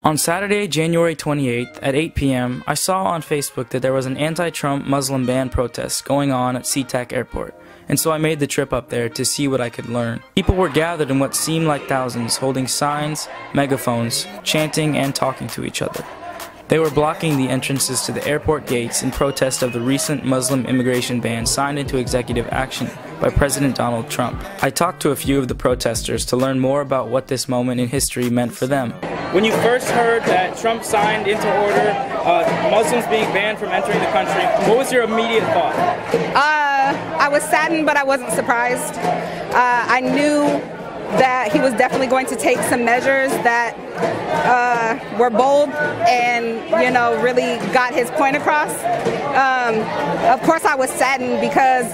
On Saturday, January 28th at 8 p.m., I saw on Facebook that there was an anti-Trump Muslim ban protest going on at SeaTac Airport, and so I made the trip up there to see what I could learn. People were gathered in what seemed like thousands, holding signs, megaphones, chanting and talking to each other. They were blocking the entrances to the airport gates in protest of the recent Muslim immigration ban signed into executive action by President Donald Trump. I talked to a few of the protesters to learn more about what this moment in history meant for them. When you first heard that Trump signed into order Muslims being banned from entering the country, what was your immediate thought? I was saddened, but I wasn't surprised. I knew that he was definitely going to take some measures that were bold and, really got his point across. Of course I was saddened because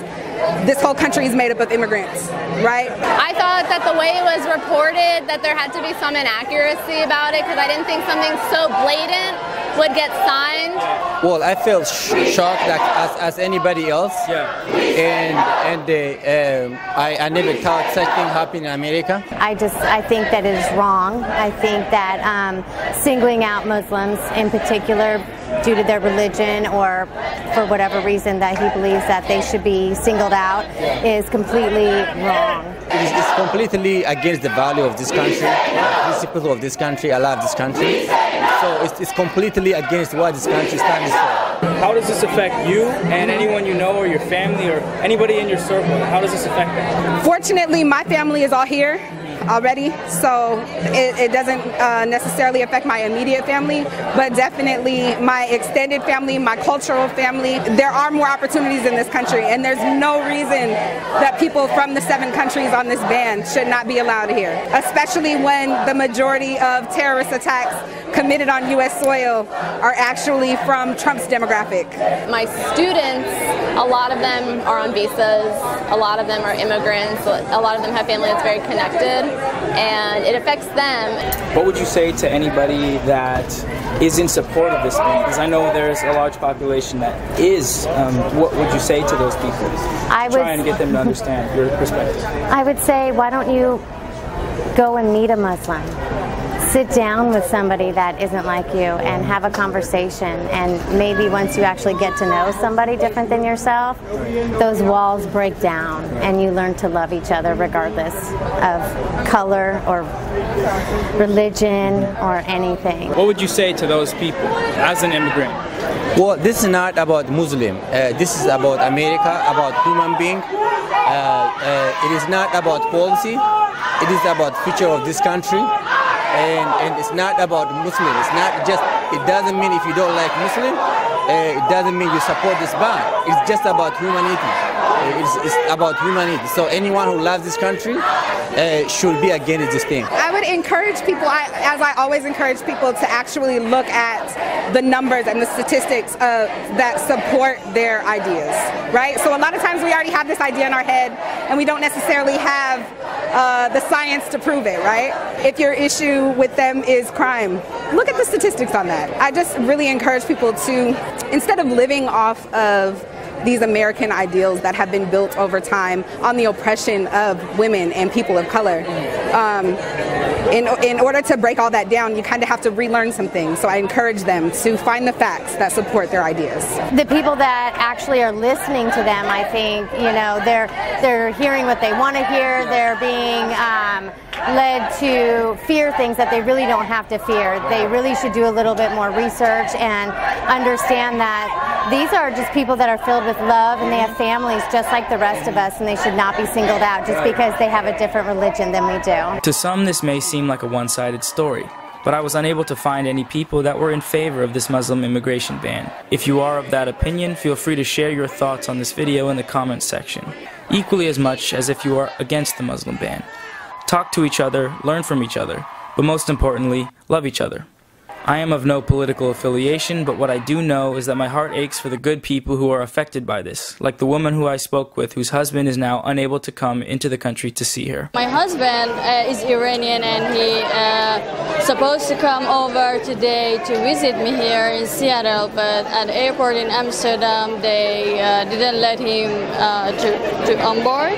this whole country is made up of immigrants, right? I thought that the way it was reported, that there had to be some inaccuracy about it, because I didn't think something so blatant would get signed. Well, I felt shocked like as anybody else. Yeah. I never thought such thing happened in America. I think that it is wrong. I think that singling out Muslims in particular due to their religion or for whatever reason that he believes that they should be singled out is completely wrong. It's completely against the value of this country, the principles of this country. I love this country. So it's completely against what this country stands for. How does this affect you and anyone you know or your family or anybody in your circle? How does this affect them? Fortunately, my family is all here already, so it doesn't necessarily affect my immediate family, but definitely my extended family, my cultural family. There are more opportunities in this country, and there's no reason that people from the 7 countries on this ban should not be allowed here, especially when the majority of terrorist attacks committed on U.S. soil are actually from Trump's demographic. My students, a lot of them are on visas, a lot of them are immigrants, a lot of them have family that's very connected, and it affects them. What would you say to anybody that is in support of this ban? Because I know there's a large population that is. What would you say to those people? Try and get them to understand your perspective. I would say, why don't you go and meet a Muslim? Sit down with somebody that isn't like you and have a conversation, and maybe once you actually get to know somebody different than yourself, those walls break down and you learn to love each other regardless of color or religion or anything. What would you say to those people as an immigrant? Well, this is not about Muslim. This is about America, about human being. It is not about policy. It is about future of this country. And it's not about Muslim. It's not just, it doesn't mean if you don't like Muslim, it doesn't mean you support this ban. It's just about humanity. It's about humanity. So anyone who loves this country should be against this thing. I would encourage people, as I always encourage people, to actually look at the numbers and the statistics that support their ideas, right? So a lot of times we already have this idea in our head and we don't necessarily have the science to prove it, right? If your issue with them is crime, look at the statistics on that. I just really encourage people to, instead of living off of these American ideals that have been built over time on the oppression of women and people of color. In order to break all that down, you kind of have to relearn some things. So I encourage them to find the facts that support their ideas. The people that actually are listening to them, I think, they're hearing what they want to hear. They're being led to fear things that they really don't have to fear. They really should do a little bit more research and understand that these are just people that are filled with love, and they have families just like the rest of us, and they should not be singled out just because they have a different religion than we do. To some, this may seem like a one-sided story, but I was unable to find any people that were in favor of this Muslim immigration ban. If you are of that opinion, feel free to share your thoughts on this video in the comments section, equally as much as if you are against the Muslim ban. Talk to each other, learn from each other, but most importantly, love each other. I am of no political affiliation, but what I do know is that my heart aches for the good people who are affected by this, like the woman who I spoke with whose husband is now unable to come into the country to see her. My husband is Iranian, and he supposed to come over today to visit me here in Seattle, but at the airport in Amsterdam they didn't let him to on board.